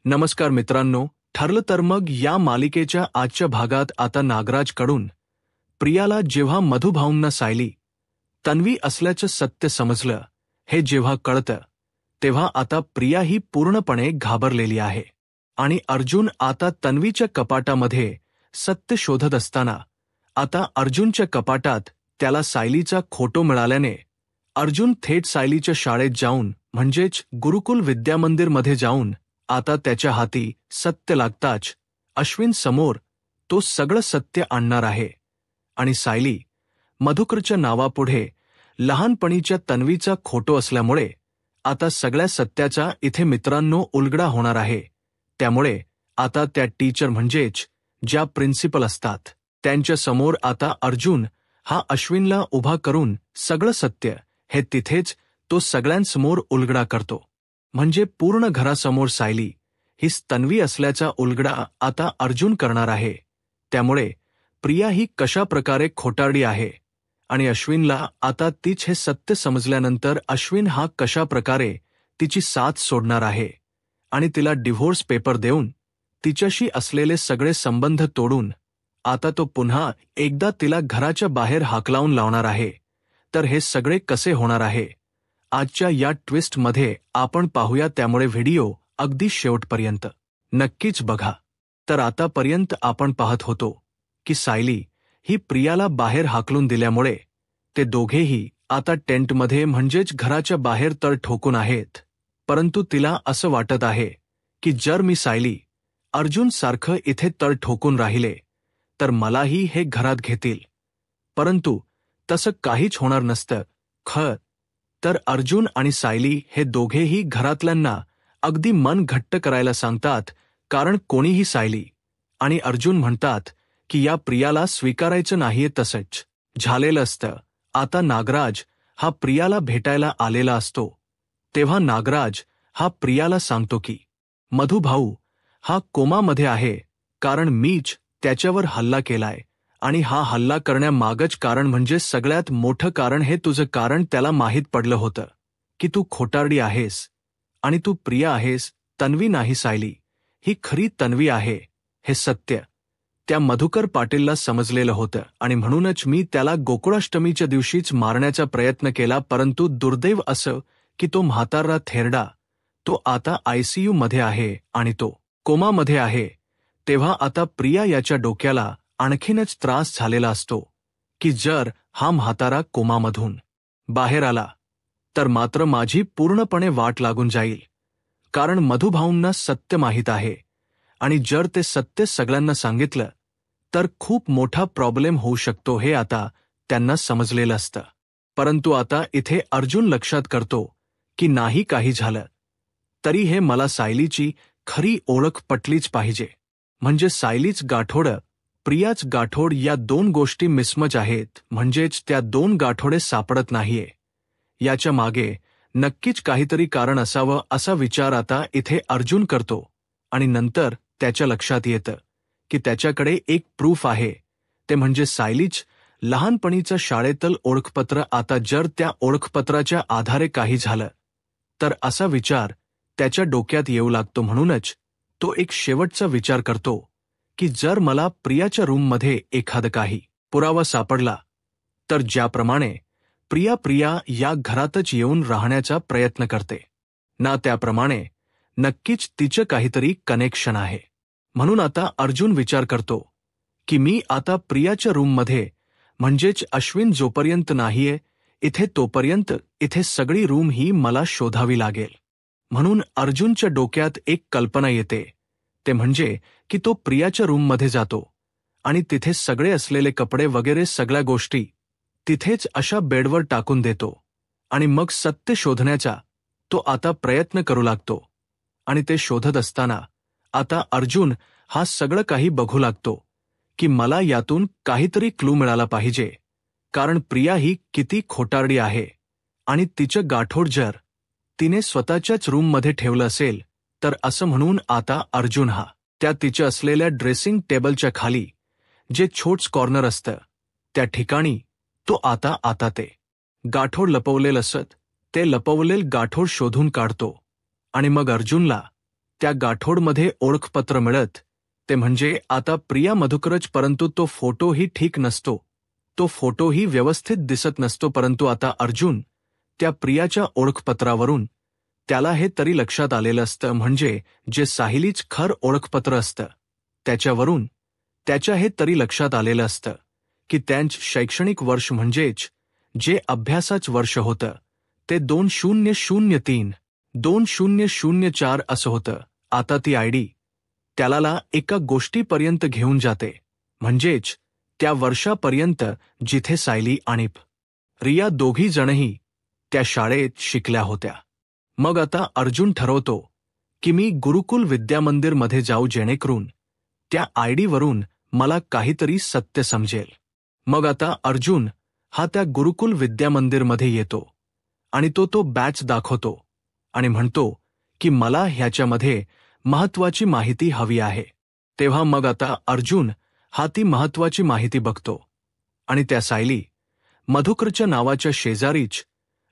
नमस्कार मित्रांनो, ठरलं तर मग या मालिकेच्या आजच्या भागात आता नागराजकडून प्रियाला जेव्हा मधुभाऊंना सायली, तन्वी असल्याचं सत्य समजलं, हे जेव्हा कळतं, तेव्हा आता प्रिया ही पूर्णपणे घाबरलेली आहे. आणि अर्जुन आता तन्वीच्या कपाटामध्ये सत्य शोधत असताना आता अर्जुनच्या कपाटात त्याला सायलीचा फोटो मिळाल्याने अर्जुन थेट सायलीच्या शाळेत जाऊन म्हणजेच गुरुकुल विद्यामंदिरमध्ये जाऊन आता त्याच्या हाती सत्य लागताच अश्विन समोर तो सगळं सत्य आणणार आहे. आणि सायली, मधुकरच्या नावापुढे लहानपणीच्या तन्वीचा फोटो असल्यामुळे आता सगळ्या सत्याचा इथे मित्रांनो उलगडा होणार आहे. त्यामुळे आता त्या टीचर म्हणजेच ज्या प्रिन्सिपल असतात त्यांच्या समोर आता अर्जुन हा अश्विनला उभा करून सगळं सत्य हे तिथेच तो सगळ्यांसमोर उलगडा करतो. म्हणजे पूर्ण घरासमोर सायली हीच तन्वी असल्याचा उलगडा आता अर्जुन करणार आहे. त्यामुळे प्रिया ही कशा प्रकारे खोटारडी आहे आणि अश्विनला आता तीच हे सत्य समजल्यानंतर अश्विन हा कशा प्रकारे तिची साथ सोडणार आहे आणि तिला डिव्होर्स पेपर देऊन तिच्याशी असलेले सगळे संबंध तोडून आता तो पुन्हा एकदा तिला घराच्या बाहेर हाकलावून लावणार आहे. तर हे सगळे कसे होणार आहे आजच्या या ट्विस्टमध्ये आपण पाहूया. त्यामुळे व्हिडिओ अगदी शेवटपर्यंत नक्कीच बघा. तर आतापर्यंत आपण पाहत होतो की सायली ही प्रियाला बाहेर हाकलून दिल्यामुळे ते दोघेही आता टेंटमध्ये म्हणजेच घराच्या बाहेर तळ ठोकून आहेत. परंतु तिला असं वाटत आहे की जर मी सायली अर्जुन सारखं इथे तळ ठोकून राहिले तर मलाही हे घरात घेतील. परंतु तसं काहीच होणार नसतं. खरं तर अर्जुन आणि सायली हे दोघेही घरातल्यांना अगदी मन घट्ट करायला सांगतात, कारण कोणीही सायली आणि अर्जुन म्हणतात की या प्रियाला स्वीकारायचं नाहीये. तसंच झालेलं असतं. आता नागराज हा प्रियाला भेटायला आलेला असतो. तेव्हा नागराज हा प्रियाला सांगतो की मधुभाऊ हा कोमामध्ये आहे, कारण मीच त्याच्यावर हल्ला केलाय आणि हा हल्ला करण्यामागच कारण म्हणजे सगळ्यात मोठं कारण हे तुझं कारण त्याला माहीत पडलं होतं की तू खोटारडी आहेस आणि तू प्रिया आहेस, तन्वी नाही. सायली ही खरी तन्वी आहे हे सत्य त्या मधुकर पाटीलला समजलेलं होतं आणि म्हणूनच मी त्याला गोकुळाष्टमीच्या दिवशीच मारण्याचा प्रयत्न केला. परंतु दुर्दैव असं की तो म्हातारा थेरडा तो आता ICU मध्ये आहे आणि तो कोमामध्ये आहे. तेव्हा आता प्रिया याच्या डोक्याला आणखीनच त्रास झालेला असतो की जर हा म्हातारा कोमामधून बाहेर आला तर मात्र माझी पूर्णपणे वाट लागून जाईल, कारण मधुभाऊंना सत्य माहीत आहे आणि जर ते सत्य सगळ्यांना सांगितलं तर खूप मोठा प्रॉब्लेम होऊ शकतो हे आता त्यांना समजलेलं असतं. परंतु आता इथे अर्जुन लक्षात करतो की नाही काही झालं तरी हे मला सायलीची खरी ओळख पटलीच पाहिजे. म्हणजे सायलीच गाठोडं, प्रियाच गाठोड या दोन गोष्टी मिसमच आहेत. म्हणजेच त्या दोन गाठोडे सापडत नाहीये. याच्या मागे नक्कीच काहीतरी कारण असावं असा विचार आता इथे अर्जुन करतो आणि नंतर त्याच्या लक्षात येतं की त्याच्याकडे एक प्रूफ आहे, ते म्हणजे सायलीच लहानपणीचं शाळेतलं ओळखपत्र. आता जर त्या ओळखपत्राच्या आधारे काही झालं तर असा विचार त्याच्या डोक्यात येऊ लागतो. म्हणूनच तो एक शेवटचा विचार करतो की जर मला प्रियाच्या रूममध्ये एखादं काही पुरावा सापडला तर ज्याप्रमाणे प्रिया या घरातच येऊन राहण्याचा प्रयत्न करते ना, त्याप्रमाणे नक्कीच तिचं काहीतरी कनेक्शन आहे. म्हणून आता अर्जुन विचार करतो की मी आता प्रियाच्या रूममध्ये म्हणजेच अश्विन जोपर्यंत नाहीये इथे तोपर्यंत इथे सगळी रूम ही मला शोधावी लागेल. म्हणून अर्जुनच्या डोक्यात एक कल्पना येते, ते म्हणजे की तो प्रियाच्या रूममध्ये जातो आणि तिथे सगळे असलेले कपडे वगैरे सगळ्या गोष्टी तिथेच अशा बेडवर टाकून देतो आणि मग सत्य शोधण्याचा तो आता प्रयत्न करू लागतो. आणि ते शोधत असताना आता अर्जुन हा सगळं काही बघू लागतो की मला यातून काहीतरी क्लू मिळाला पाहिजे, कारण प्रिया ही किती खोटारडी आहे आणि तिचं गाठोड जर तिने स्वतःच्याच रूममध्ये ठेवलं असेल तर असं म्हणून आता अर्जुन हा त्या तिच्या असलेल्या ड्रेसिंग टेबलच्या खाली जे छोट्स कॉर्नर असतं त्या ठिकाणी तो आता ते गाठोड लपवलेलं असत ते लपवलेलं गाठोड शोधून काढतो आणि मग अर्जुनला त्या गाठोडमध्ये ओळखपत्र मिळत ते म्हणजे आता प्रिया मधुकरच, परंतु तो फोटोही ठीक नसतो, तो फोटोही व्यवस्थित दिसत नसतो. परंतु आता अर्जुन त्या प्रियाच्या ओळखपत्रावरून त्याला हे तरी लक्षात आलेलं असतं, म्हणजे जे साहिलीच खरं ओळखपत्र असतं त्याच्यावरून त्याच्या हे तरी लक्षात आलेलं असतं की त्यांचं शैक्षणिक वर्ष म्हणजेच जे अभ्यासाचं वर्ष होतं ते 2003 2004 असं होतं. आता ती आयडी त्याला एका गोष्टीपर्यंत घेऊन जाते, म्हणजेच त्या वर्षापर्यंत जिथे सायली आणि रिया दोघी जणही त्या शाळेत शिकल्या होत्या. मग आता अर्जुन ठरवतो की मी गुरुकुल विद्यामंदिरमध्ये जाऊ, जेणेकरून त्या आयडीवरून मला काहीतरी सत्य समजेल. मग आता अर्जुन हा त्या गुरुकुल विद्यामंदिरमध्ये येतो आणि तो बॅच दाखवतो आणि म्हणतो की मला ह्याच्यामध्ये महत्वाची माहिती हवी आहे. तेव्हा मग आता अर्जुन हा ती महत्वाची माहिती बघतो आणि त्या सायली मधुकरच्या नावाच्या शेजारीच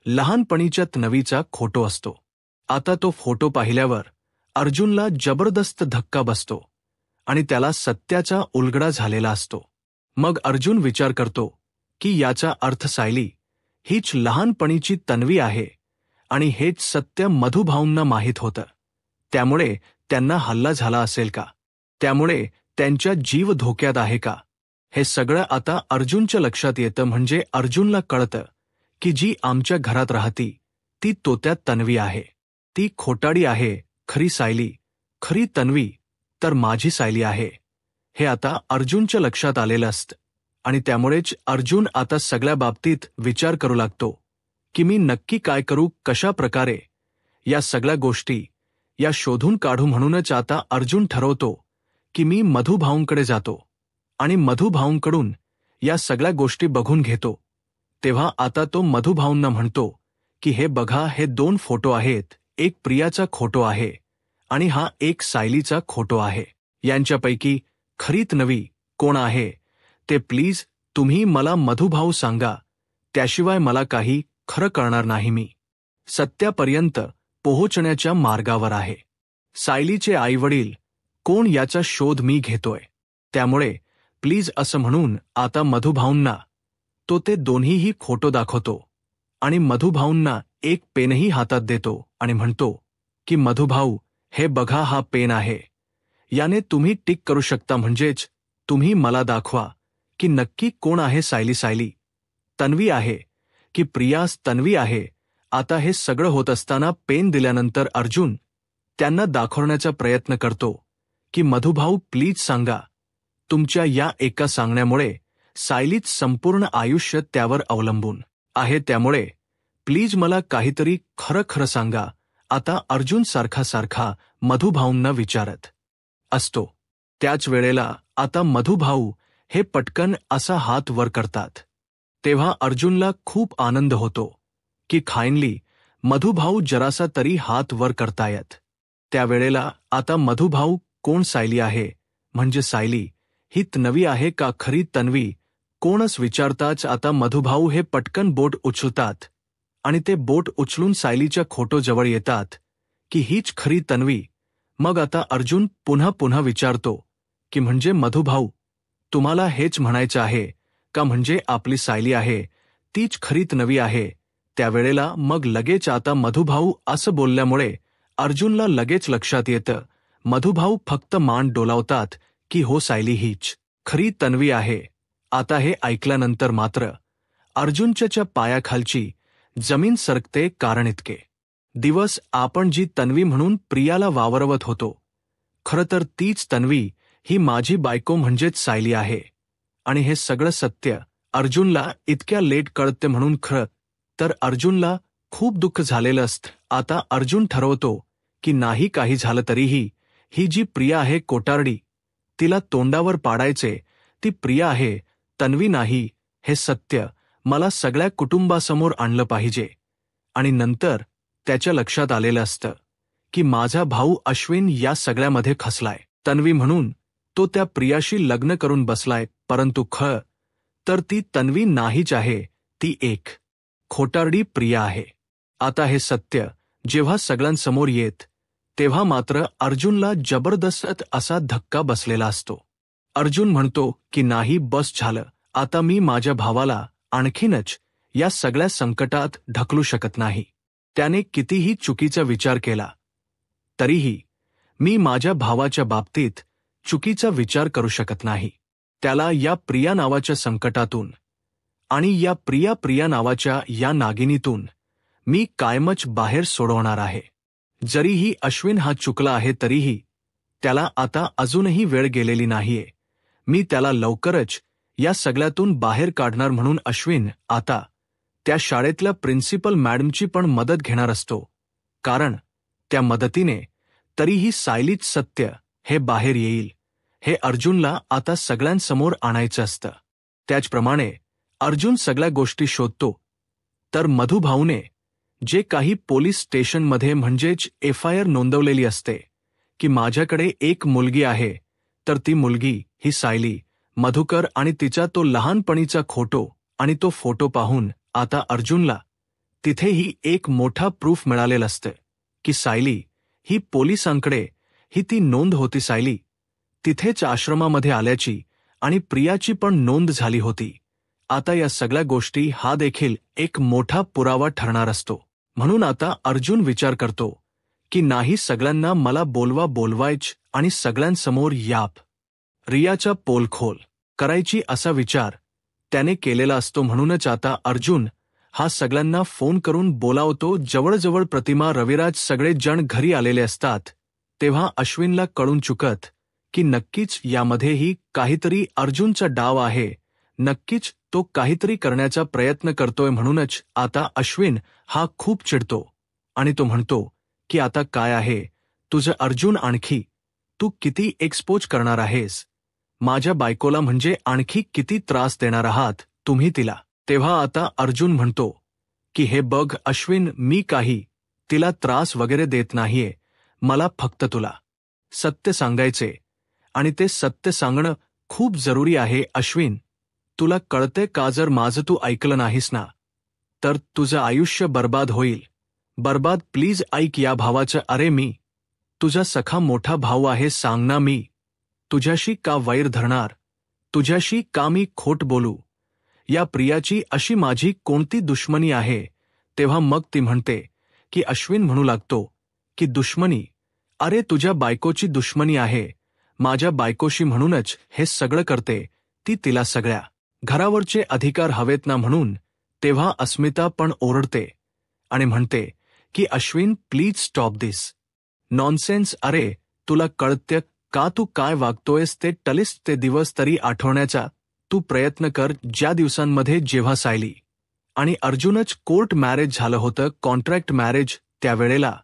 लहानपणीच्या तन्वीचा फोटो असतो. आता तो फोटो पाहिल्यावर अर्जुनला जबरदस्त धक्का बसतो आणि त्याला सत्याचा उलगडा झालेला असतो. मग अर्जुन विचार करतो की याचा अर्थ सायली हीच लहानपणीची तन्वी आहे आणि हेच सत्य मधुभाऊंना माहीत होतं. त्यामुळे त्यांना हल्ला झाला असेल का? त्यामुळे त्यांचा जीव धोक्यात आहे का? हे सगळं आता अर्जुनच्या लक्षात येतं. म्हणजे अर्जुनला कळतं की जी आमच्या घरात राहती ती तोत्या तन्वी आहे, ती खोटाडी आहे. खरी सायली, खरी तन्वी तर माझी सायली आहे, हे आता अर्जुनच्या लक्षात आलेलं असतं. आणि त्यामुळेच अर्जुन आता सगळ्या बाबतीत विचार करू लागतो की मी नक्की काय करू, कशा प्रकारे या सगळ्या गोष्टी या शोधून काढू. म्हणूनच आता अर्जुन ठरवतो की मी मधुभाऊंकडे जातो आणि मधुभाऊंकडून या सगळ्या गोष्टी बघून घेतो. तेव्हा आता तो मधुभाऊंना म्हणतो की हे बघा, हे 2 फोटो आहेत, एक प्रियाचा फोटो आहे आणि हा एक सायलीचा फोटो आहे. यांच्यापैकी खरी तन्वी कोण आहे ते प्लीज तुम्ही मला मधुभाऊ सांगा, त्याशिवाय मला काही खरं कळणार नाही. मी सत्यापर्यंत पोहोचण्याच्या मार्गावर आहे. सायलीचे आईवडील कोण याचा शोध मी घेतोय, त्यामुळे प्लीज असं म्हणून आता मधुभाऊंना तो ते दोन्हीही फोटो दाखवतो आणि मधुभाऊंना एक पेनही हातात देतो आणि म्हणतो की मधुभाऊ हे बघा, हा पेन आहे, याने तुम्ही टिक करू शकता, म्हणजेच तुम्ही मला दाखवा की नक्की कोण आहे सायली, सायली तन्वी आहे की प्रियास तन्वी आहे. आता हे सगळं होत असताना पेन दिल्यानंतर अर्जुन त्यांना दाखवण्याचा प्रयत्न करतो की मधुभाऊ प्लीज सांगा, तुमच्या या एका सांगण्यामुळे सायलीच संपूर्ण आयुष्य त्यावर अवलंबून आहे, त्यामुळे प्लीज मला काहीतरी खरं खरं सांगा. आता अर्जुन सारखा मधुभाऊंना विचारत असतो. त्याच वेळेला आता मधुभाऊ हे पटकन असा हात वर करतात. तेव्हा अर्जुनला खूप आनंद होतो की खायनली मधुभाऊ जरासा तरी हात वर करतायत. त्यावेळेला आता मधुभाऊ कोण सायली आहे, म्हणजे सायली ही तन्वी आहे का खरी तन्वी, कोणच विचारताच आता मधुभाऊ हे पटकन बोट उचलतात आणि ते बोट उचलून सायलीच्या फोटोजवळ येतात की हीच खरी तन्वी. मग आता अर्जुन पुन्हा विचारतो की म्हणजे मधुभाऊ तुम्हाला हेच म्हणायचं आहे का, म्हणजे आपली सायली आहे तीच खरी तन्वी आहे. त्यावेळेला मग लगेच आता मधुभाऊ असं बोलल्यामुळे अर्जुनला लगेच लक्षात येतं. मधुभाऊ फक्त मान डोलावतात की हो, सायली हीच खरी तन्वी आहे. आता हे ऐकल्यानंतर मात्र अर्जुनच्या पायाखालची जमीन सरकते. कारण इतके दिवस आपण जी तन्वी म्हणून प्रियाला वावरवत होतो, खरं तर तीच तन्वी ही माझी बायको म्हणजेच सायली आहे. आणि हे सगळं सत्य अर्जुनला इतक्या लेट कळते, म्हणून खरं तर अर्जुनला खूप दुःख झालेलं असतं. आता अर्जुन ठरवतो की नाही काही झालं तरीही ही जी प्रिया आहे कोटारडी, तिला तोंडावर पाडायचे. ती प्रिया आहे, तन्वी नाही, हे सत्य मला सगळ्या कुटुंबासमोर आणलं पाहिजे. आणि नंतर त्याच्या लक्षात आलेलं असतं की माझा भाऊ अश्विन या सगळ्यामध्ये खसलाय. तन्वी म्हणून तो त्या प्रियाशी लग्न करून बसलाय, परंतु खरं तर ती तन्वी नाहीच आहे, ती एक खोटारडी प्रिया आहे. आता हे सत्य जेव्हा सगळ्यांसमोर येत तेव्हा मात्र अर्जुनला जबरदस्त असा धक्का बसलेला असतो. अर्जुन म्हणतो की नाही, बस झालं, आता मी माझ्या भावाला आणखीनच या सगळ्या संकटात ढकलू शकत नाही. त्याने कितीही चुकीचा विचार केला तरीही मी माझ्या भावाच्या बाबतीत चुकीचा विचार करू शकत नाही. त्याला या प्रिया नावाच्या संकटातून आणि या प्रिया नावाच्या या नागिनीतून मी कायमच बाहेर सोडवणार आहे. जरीही अश्विन हा चुकला आहे तरीही त्याला आता अजूनही वेळ गेलेली नाहीये. मी त्याला लवकरच या सगळ्यातून बाहेर काढणार. म्हणून अश्विन आता त्या शाळेतल्या प्रिन्सिपल मॅडमची पण मदत घेणार असतो, कारण त्या मदतीने तरीही सायलीच सत्य हे बाहेर येईल. हे अर्जुनला आता सगळ्यांसमोर आणायचं असतं. त्याचप्रमाणे अर्जुन सगळ्या गोष्टी शोधतो तर मधुभाऊने जे काही पोलीस स्टेशनमध्ये म्हणजेच FIR नोंदवलेली असते की माझ्याकडे एक मुलगी आहे, तर ती मुलगी ही सायली मधुकर आणि तिचा तो लहानपणीचा फोटो आणि तो फोटो पाहून आता अर्जुनला तिथेही एक मोठा प्रूफ मिळालेला असतं की सायली ही पोलिसांकडे ही ती नोंद होती. सायली तिथेच आश्रमामध्ये आल्याची आणि प्रियाची पण नोंद झाली होती. आता या सगळ्या गोष्टी हा देखील एक मोठा पुरावा ठरणार असतो. म्हणून आता अर्जुन विचार करतो की नाही, सगळ्यांना मला बोलवायच आणि सगळ्यांसमोर याप रियाचा पोलखोल करायची असा विचार त्याने केलेला असतो. म्हणूनच आता अर्जुन हा सगळ्यांना फोन करून बोलावतो. जवळजवळ प्रतिमा, रविराज सगळे जण घरी आलेले असतात तेव्हा अश्विनला कळून चुकत की नक्कीच यामध्येही काहीतरी अर्जुनचा डाव आहे. नक्कीच तो काहीतरी करण्याचा प्रयत्न करतोय. म्हणूनच आता अश्विन हा खूप चिडतो आणि तो म्हणतो की आता काय आहे तुझं अर्जुन, आणखी तू किती एक्सपोज करणार आहेस माझ्या बायकोला, म्हणजे आणखी किती त्रास देणार आहात तुम्ही तिला. तेव्हा आता अर्जुन म्हणतो की हे बघ अश्विन, मी काही तिला त्रास वगैरे देत नाहीये. मला फक्त तुला सत्य सांगायचे आणि ते सत्य सांगणं खूप जरुरी आहे. अश्विन, तुला कळते का, जर माझं तू ऐकलं नाहीस ना तर तुझं आयुष्य बर्बाद होईल. बर्बाद. प्लीज ऐक या भावाचं. अरे मी तुझा सखा मोठा भाऊ आहे. सांग ना, मी तुझ्याशी का वैर धरणार? तुझ्याशी का मी खोट बोलू? या प्रियाची अशी माझी कोणती दुश्मनी आहे? तेव्हा मग ती म्हणते की अश्विन म्हणू लागतो की दुश्मनी? अरे तुझ्या बायकोची दुश्मनी आहे माझ्या बायकोशी, म्हणूनच हे सगळं करते ती. तिला सगळ्या घरावरचे अधिकार हवेत ना म्हणून. तेव्हा अस्मिता पण ओरडते आणि म्हणते की Ashwin please stop this nonsense. अरे तुला कळतं का तू काय वागतोयस? ते टलिस ते दिवस तरी आठवण्याचा तू प्रयत्न कर, ज्या दिवसांमध्ये जेव्हा सायली आणि अर्जुनच कोर्ट मॅरेज झालं होतं, कॉन्ट्रॅक्ट मॅरेज. त्यावेळेला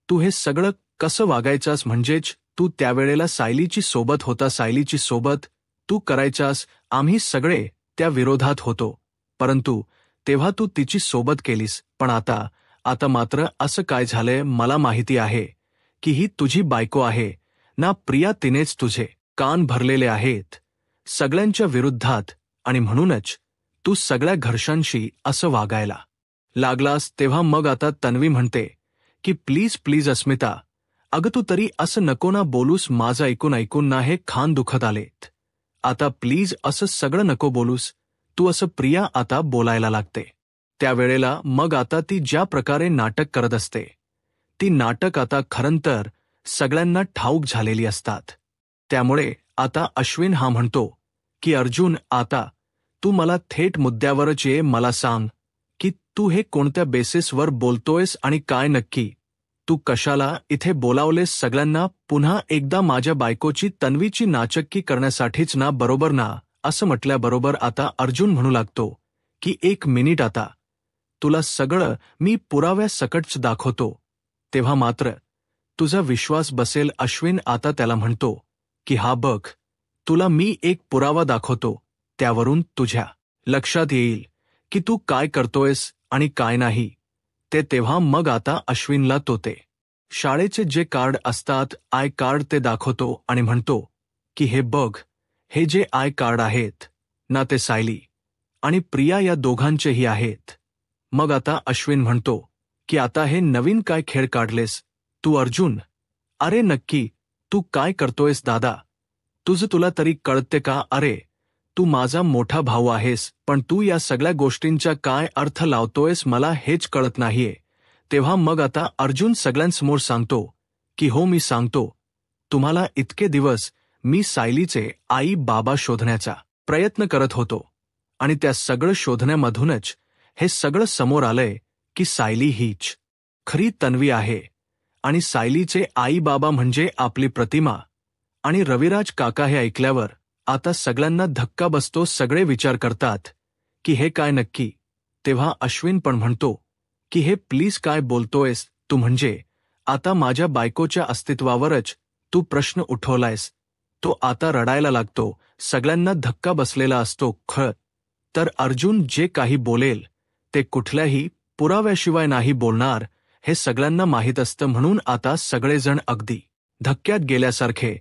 तू हे सगळं कसं वागायचास? म्हणजेच तू त्यावेळेला सायलीची सोबत होता, सायलीची सोबत तू करायचास. आम्ही सगळे त्या विरोधात होतो, परंतु तेव्हा तू तिची सोबत केलीस. पण आता मात्र असं काय झालंय? मला माहिती आहे की ही तुझी बायको आहे ना प्रिया, तिनेच तुझे कान भरलेले आहेत सगळ्यांच्या विरुद्धात आणि म्हणूनच तू सगळ्या घरच्यांशी असं वागायला लागलास. तेव्हा मग आता तन्वी म्हणते की प्लीज अस्मिता, अगं तू तरी असं नको ना बोलूस. माझं ऐकून ना हे खान दुखत आलेत. आता प्लीज असं सगळं नको बोलूस तू असं. प्रिया आता बोलायला लागते. त्यावेळेला मग आता ती ज्या प्रकारे नाटक करत असते ती नाटक आता खरंतर सगळ्यांना ठाऊक झालेली असतात. त्यामुळे आता अश्विन हा म्हणतो की अर्जुन, आता तू मला थेट मुद्द्यावरच ये. मला सांग की तू हे कोणत्या बेसिसवर बोलतोयस आणि काय नक्की तू कशाला इथे बोलावलेस सगळ्यांना? पुन्हा एकदा माझ्या बायकोची, तन्वीची नाचक्की करण्यासाठीच ना, बरोबर ना? असं म्हटल्याबरोबर आता अर्जुन म्हणू लागतो की एक मिनिट, आता तुला सगळं मी पुराव्यासकटच दाखवतो, तेव्हा मात्र तुझा विश्वास बसेल. अश्विन आता त्याला म्हणतो की हा बघ, तुला मी एक पुरावा दाखवतो, त्यावरून तुझ्या लक्षात येईल की तू काय करतोयस आणि काय नाही ते. तेव्हा मग आता अश्विनला तो ते शाळेचे जे कार्ड असतात, आय कार्ड, ते दाखवतो आणि म्हणतो की हे बघ, हे जे आय कार्ड आहेत ना ते सायली आणि प्रिया या दोघांचेही आहेत. मग आता अश्विन म्हणतो की आता हे नवीन काय खेळ काढलेस तू अर्जुन? अरे नक्की, तू काय करतोयस दादा? तुला तरी कळते का? अरे, तू माझा मोठा भाऊ आहेस, पण तू या सगळ्या गोष्टींचा काय अर्थ लावतोयस मला हेच कळत नाहीये. तेव्हा मग आता अर्जुन सगळ्यांसमोर सांगतो, की हो मी सांगतो. तुम्हाला इतके दिवस मी सायलीचे आई बाबा शोधण्याचा प्रयत्न करत होतो. आणि त्या सगळं शोधण्यामधूनच हे सगळं समोर आलंय, की सायली हीच खरी तन्वी आहे. आणि सायलीचे आई बाबा म्हणजे आपली प्रतिमा. आणि रविराज काका हे ऐकल्यावर आता सगळ्यांना धक्का बसतो. सगळे विचार करतात, की हे काय नक्की? तेव्हा अश्विन पण म्हणतो, की हे प्लीज काय बोलतोयस तू? म्हणजे आता माझ्या बायकोच्या अस्तित्वावरच तू प्रश्न उठवलायस. तो आता रडायला लागतो. सगळ्यांना धक्का बसलेला असतो. तर अर्जुन जे काही बोलेल ते कुठल्याही पुराव्याशिवाय नाही बोलणार हे सगळ्यांना माहीत असतं. म्हणून आता सगळेजण अगदी धक्क्यात गेल्यासारखे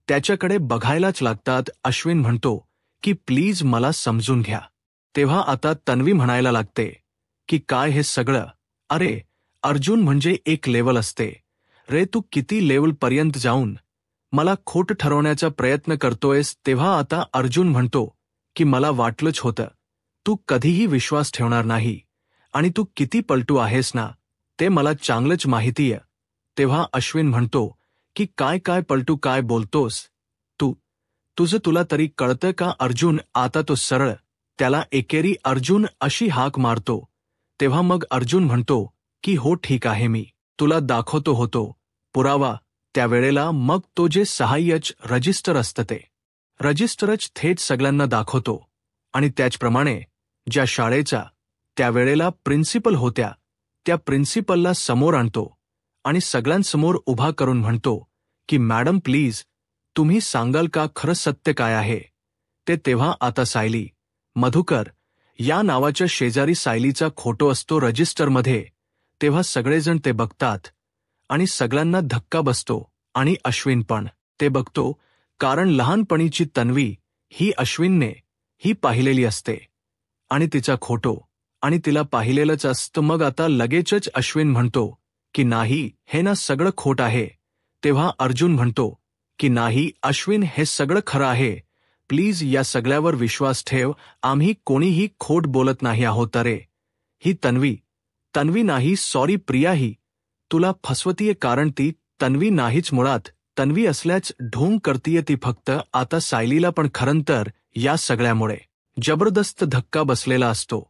त्याच्याकडे बघायलाच लागतात. अश्विन म्हणतो, की प्लीज मला समजून घ्या. तेव्हा आता तन्वी म्हणायला लागते, की काय हे सगळं? अरे अर्जुन, म्हणजे एक लेवल असते रे. तू किती लेवलपर्यंत जाऊन मला खोट ठरवण्याचा प्रयत्न करतोयस? तेव्हा आता अर्जुन म्हणतो, की मला वाटलंच होतं. तू कधीही विश्वास ठेवणार नाही आणि तू किती पलटू आहेस ना, ते मला चांगलंच माहितीय. तेव्हा अश्विन म्हणतो, की काय काय पलटू काय बोलतोस तू? तुला तरी कळतं का? अर्जुन आता तो सरळ त्याला एकेरी अर्जुन अशी हाक मारतो. तेव्हा मग अर्जुन म्हणतो, की हो ठीक आहे, मी तुला दाखवतो होतो पुरावा. त्यावेळेला मग तो जे सहाय्यच रजिस्टर असतं ते रजिस्टरच थेट सगळ्यांना दाखवतो. आणि त्याचप्रमाणे ज्या शाळेचा त्यावेळेला प्रिन्सिपल होत्या त्या प्रिन्सिपलला समोर आणतो आणि सगळ्यांसमोर उभा करून म्हणतो, की मॅडम प्लीज तुम्ही सांगाल का खरं सत्य काय आहे ते? तेव्हा आता सायली मधुकर या नावाच्या शेजारी सायलीचा फोटो असतो रजिस्टरमध्ये. तेव्हा सगळेजण ते बघतात आणि सगळ्यांना धक्का बसतो. आणि अश्विन पण ते बघतो, कारण लहानपणीची तन्वी ही अश्विनने ही पाहिलेली असते आणि तिचा फोटो आणि तिला पाहिलेलंच असतं. मग आता लगेचच अश्विन म्हणतो, की नाही, हे ना सगळं खोट आहे. तेव्हा अर्जुन म्हणतो, की नाही अश्विन, हे सगळं खरं आहे. प्लीज या सगळ्यावर विश्वास ठेव. आम्ही कोणीही खोट बोलत नाही आहोत. अरे ही तन्वी नाही, सॉरी प्रिया, ही तुला फसवतीये, कारण ती तन्वी नाहीच. मुळात तन्वी असल्याच ढोंग करतीये ती फक्त. आता सायलीला पण खरं तर या सगळ्यामुळे जबरदस्त धक्का बसलेला असतो,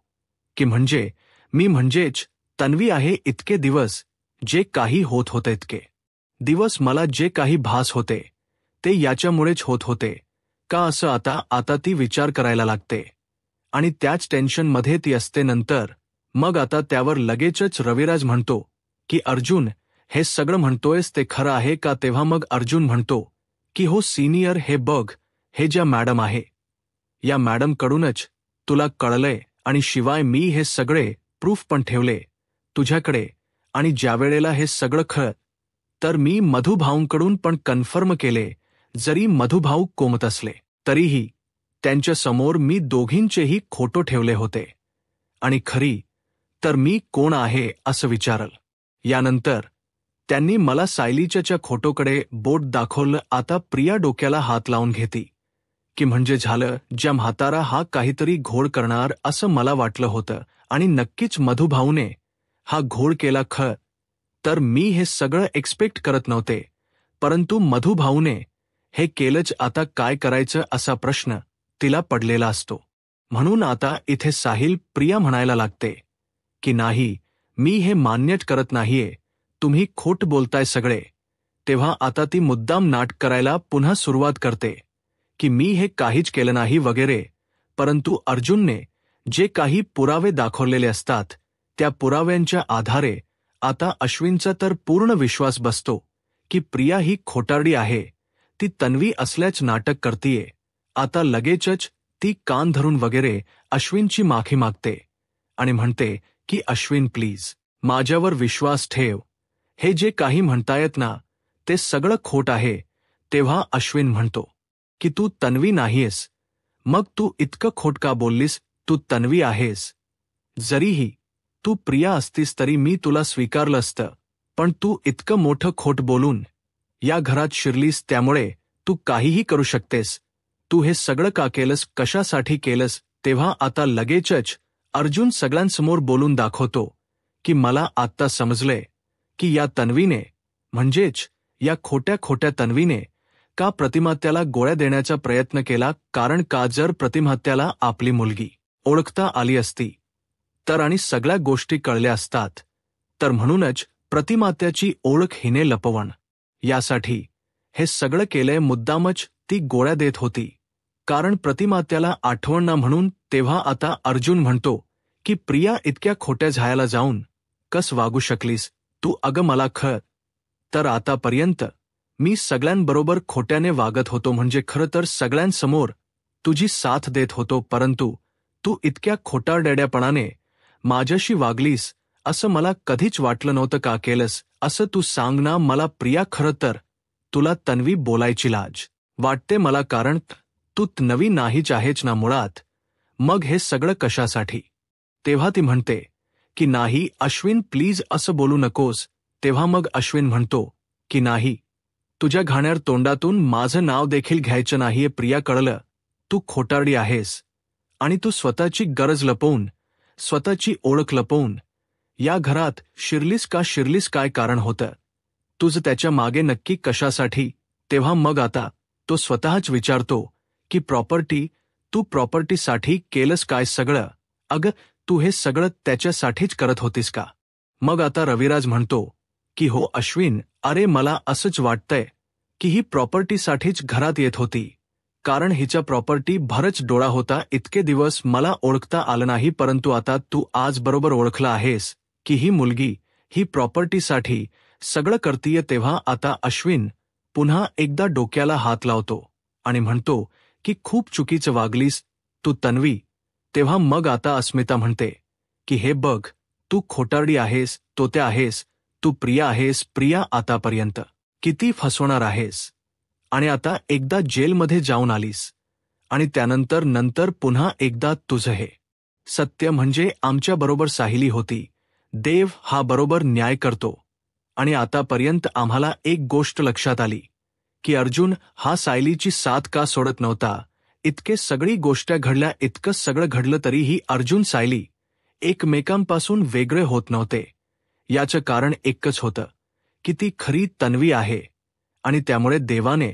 की म्हणजेच तन्वी आहे. इतके दिवस जे काही होत होते, इतके दिवस मला जे काही भास होते ते याच्यामुळेच होत होते का, असं आता ती विचार करायला लागते आणि त्याच टेन्शनमध्ये ती असते. नंतर मग आता त्यावर लगेचच रविराज म्हणतो, की अर्जुन, हे सगळं म्हणतोयस ते खरं आहे का? तेव्हा मग अर्जुन म्हणतो, की हो सिनियर, हे बघ, हे ज्या मॅडम आहे या मॅडमकडूनच तुला कळलंय. आणि शिवाय मी हे सगळे प्रूफ पण ठेवले तुझ्याकडे. आणि ज्यावेळेला हे सगळं खरं तर मी मधुभाऊंकडून पण कन्फर्म केले. जरी मधुभाऊ कोमत असले तरीही त्यांच्या समोर मी दोघींचेही खोटो ठेवले होते. आणि खरी तर मी कोण आहे असं विचारल. यानंतर त्यांनी मला सायलीच्या खोटोकडे बोट दाखवलं. आता प्रिया डोक्याला हात लावून घेती, की म्हणजे झालं, ज्या म्हातारा हा काहीतरी घोळ करणार असं मला वाटलं होतं. आणि नक्कीच मधुभाऊने हा घोळ केला. तर मी हे सगळं एक्सपेक्ट करत नव्हते, परंतु मधुभाऊने हे केलंच. आता काय करायचं असा प्रश्न तिला पडलेला असतो. म्हणून आता इथे साहिल प्रिया म्हणायला लागते, की नाही, मी हे मान्यच करत नाहीये, तुम्ही खोट बोलताय सगळे. तेव्हा आता ती मुद्दाम नाटक करायला पुन्हा सुरुवात करते, की मी हे काहीच केलं नाही वगैरे. परंतु अर्जुनने जे काही पुरावे दाखवलेले असतात त्या पुराव्यांच्या आधारे आता अश्विनचा तर पूर्ण विश्वास बसतो, की प्रिया ही खोटारडी आहे. ती तन्वी असल्याच नाटक करतीये. आता लगेचच ती कान धरून वगैरे अश्विनची माफी मागते आणि म्हणते, की अश्विन प्लीज माझ्यावर विश्वास ठेव. हे जे काही म्हणतायत ना ते सगळं खोट आहे. तेव्हा अश्विन म्हणतो, की तू तन्वी नाहीयेस. मग तू इतकं खोट का बोललीस? तू तन्वी आहेस. जरीही तू प्रिया असतीस तरी मी तुला स्वीकारलं असतं, पण तू इतकं मोठं खोट बोलून या घरात शिरलीस त्यामुळे तू काहीही करू शकतेस. तू हे सगळं का केलंस, कशासाठी केलंस. तेव्हा आता लगेचच अर्जुन सगळ्यांसमोर बोलून दाखवतो की मला आत्ता समजलंय की या तन्वीने, म्हणजेच या खोट्या तन्वीने का प्रतिमात्याला गोळ्या देण्याचा प्रयत्न केला. कारण का जर प्रतिमात्याला आपली मुलगी ओळखता आली असती तर आणि सगळ्या गोष्टी कळल्या असतात, तर म्हणूनच प्रतिमात्याची ओळख हिने लपवण यासाठी हे सगळं केलंय. मुद्दामच ती गोळ्या देत होती कारण प्रतिमात्याला आठवण ना म्हणून. तेव्हा आता अर्जुन म्हणतो की प्रिया इतक्या खोट्या झायाला जाऊन कस वागू शकलीस तू. अगं मला तर आतापर्यंत मी सगळ्यांबरोबर खोट्याने वागत होतो, म्हणजे खरं तर सगळ्यांसमोर तुझी साथ देत होतो, परंतु तू इतक्या खोटारडेड्यापणाने माझ्याशी वागलीस असं मला कधीच वाटलं नव्हतं. का केलंस असं तू सांग ना मला. प्रिया खरं तर तुला तन्वी बोलायची लाज वाटते मला, कारण तू नवी नाहीच आहेच ना मुळात. मग हे सगळं कशासाठी. तेव्हा ती म्हणते की नाही अश्विन प्लीज असं बोलू नकोस. तेव्हा मग अश्विन म्हणतो की नाही, तुझ्या घाण्यार तोंडातून माझं नाव देखील घ्यायचं नाहीये. प्रिया कळलं, तू खोटारडी आहेस आणि तू स्वतःची गरज लपवून, स्वतःची ओळख लपवून या घरात शिरलीस का. शिरलीस काय कारण होतं तुझं त्याच्या मागे नक्की कशासाठी. तेव्हा मग आता तो स्वतःच विचारतो की तू प्रॉपर्टीसाठी केलंस काय सगळं. अगं तू हे सगळं त्याच्यासाठीच करत होतीस का. मग आता रविराज म्हणतो की हो अश्विन, अरे मला असंच वाटतंय की ही प्रॉपर्टीसाठीच घरात येत होती, कारण हिच्या प्रॉपर्टी भरच डोळा होता. इतके दिवस मला ओळखता आलं नाही, परंतु आता तू आज बरोबर ओळखला आहेस की ही मुलगी ही प्रॉपर्टीसाठी सगळं करतीये. तेव्हा आता अश्विन पुन्हा एकदा डोक्याला हात लावतो आणि म्हणतो की खूप चुकीचं वागलीस तू तन्वी. तेव्हा मग आता अस्मिता म्हणते की हे बघ, तू खोटारडी आहेस, तोत्या आहेस, तू प्रिया आहेस. प्रिया आतापर्यंत किती फसवणार आहेस आणि आता एकदा जेलमध्ये जाऊन आलीस आणि त्यानंतर पुन्हा एकदा तुझं हे सत्य, म्हणजे आमच्याबरोबर साहिली होती. देव हा बरोबर न्याय करतो आणि आतापर्यंत आम्हाला एक गोष्ट लक्षात आली की अर्जुन हा सायलीची साथ का सोडत नव्हता. इतके सगळी गोष्टी घडल्या, इतकं सगळं घडलं तरीही अर्जुन सायली एकमेकांपासून वेगळे होत नव्हते. याचं कारण एकच होतं की ती खरी तन्वी आहे आणि त्यामुळे देवाने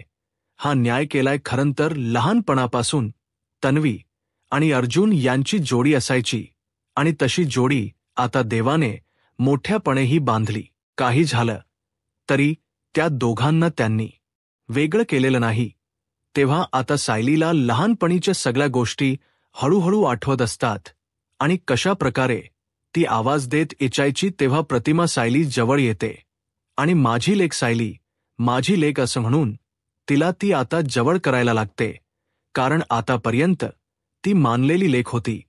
हा न्याय केलाय. खरं तर लहानपणापासून तन्वी आणि अर्जुन यांची जोडी असायची आणि तशी जोडी आता देवाने मोठ्यापणेही बांधली. काही झालं तरी त्या दोघांना त्यांनी वेगळं केलेलं नाही. तेव्हा आता सायलीला लहानपणीच्या सगळ्या गोष्टी हळूहळू आठवत असतात आणि कशा प्रकारे ती आवाज देत इचायची. तेव्हा प्रतिमा सायली जवळ येते आणि माझी लेक सायली, माझी लेक असं म्हणून तिला ती आता जवळ करायला लागते, कारण आतापर्यंत ती मानलेली लेक होती,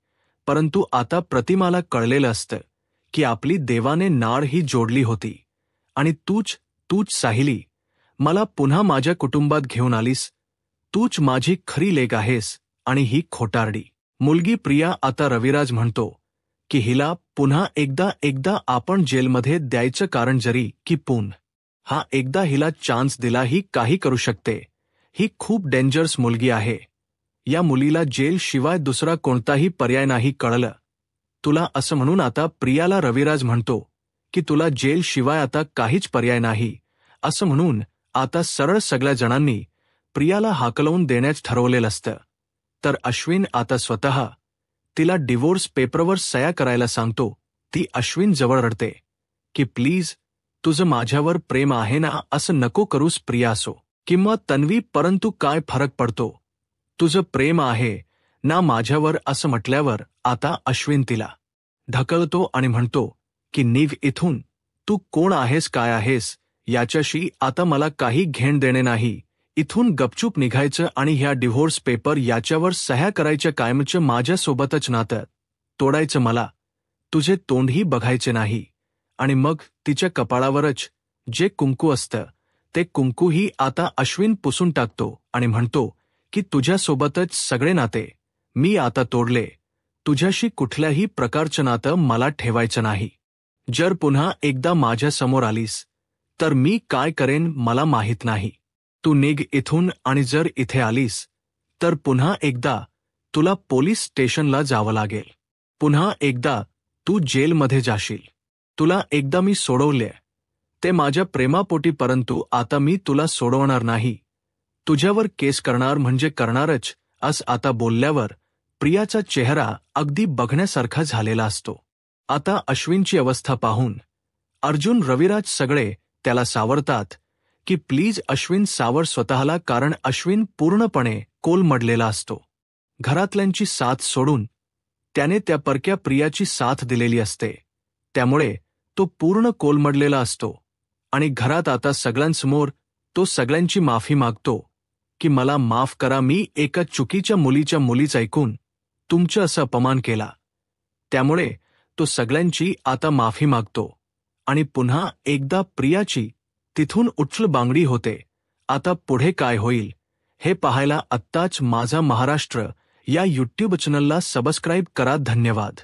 परंतु आता प्रतिमाला कळलेलं असतं की आपली देवाने नाळ ही जोडली होती आणि तूच साहिली मला पुन्हा माझ्या कुटुंबात घेऊन आलीस. तूच माझी खरी लेक आहेस आणि ही खोटारडी मुलगी प्रिया. आता रविराज म्हणतो की हिला पुन्हा एकदा आपण जेलमध्ये द्यायचं, कारण जरी की हा एकदा हिला चान्स दिला ही काही करू शकते. ही खूप डेंजरस मुलगी आहे. या मुलीला जेल शिवाय दुसरा कोणताही पर्याय नाही. कळलं तुला असं म्हणून आता प्रियाला रविराज म्हणतो की तुला जेल शिवाय आता काहीच पर्याय नाही असं म्हणून आता सरळ सगळ्या जणांनी प्रियाला हाकलवून देण्यास ठरवलेलं असतं. तर अश्विन आता स्वतः तिला डिवोर्स पेपरवर सह्या करायला सांगतो. ती अश्विन जवळ रडते की प्लीज तुझं माझ्यावर प्रेम आहे ना, असं नको करूस. प्रिया असो किंवा तन्वी, परंतु काय फरक पडतो, तुझं प्रेम आहे ना माझ्यावर असं म्हटल्यावर आता अश्विन तिला ढकलतो आणि म्हणतो की निघ इथून. तू कोण आहेस, काय आहेस याच्याशी आता मला काही घेण देणे नाही. इथून गपचूप निघायचं आणि ह्या डिव्होर्स पेपर याच्यावर सह्या करायच्या. कायमचं माझ्यासोबतच नातं तोडायचं. मला तुझे तोंडही बघायचे नाही. आणि मग तिच्या कपाळावरच जे कुंकू असतं ते कुंकूही आता अश्विन पुसून टाकतो आणि म्हणतो की तुझ्यासोबतच सगळे नाते मी आता तोडले. तुझ्याशी कुठल्याही प्रकारचं नातं मला ठेवायचं नाही. जर पुन्हा एकदा माझ्यासमोर आलीस तर मी काय करेन मला माहीत नाही. तू निघ इथून आणि जर इथे आलीस तर पुन्हा एकदा तुला पोलीस स्टेशनला जावं लागेल. पुन्हा एकदा तू जेलमध्ये जाशील. तुला एकदा मी सोडवले ते माझ्या प्रेमापोटी, परंतु आता मी तुला सोडवणार नाही. तुझ्यावर केस करणार म्हणजे करणारच. आता बोलल्यावर प्रियाचा चेहरा अगदी बघण्यासारखा झालेला असतो. आता अश्विनची अवस्था पाहून अर्जुन, रविराज सगळे त्याला सावरतात की प्लीज अश्विन सावर स्वतःला, कारण अश्विन पूर्णपणे कोलमडलेला असतो. घरातल्यांची साथ सोडून त्याने त्या परक्या प्रियाची साथ दिलेली असते, त्यामुळे तो पूर्ण कोलमडलेला असतो. आणि घरात आता सगळ्यांसमोर तो सगळ्यांची माफी मागतो की मला माफ करा, मी एका चुकीच्या मुलीचा ऐकून तुमचं असं अपमान केला. त्यामुळे तो सगळ्यांची आता माफी मागतो आणि पुन्हा एकदा प्रियाची तिथून उचलबांगडी होते. आता पुढे काय होईल हे पाहायला आत्ताच माझा महाराष्ट्र या यूट्यूब चॅनलला सबस्क्राईब करा. धन्यवाद.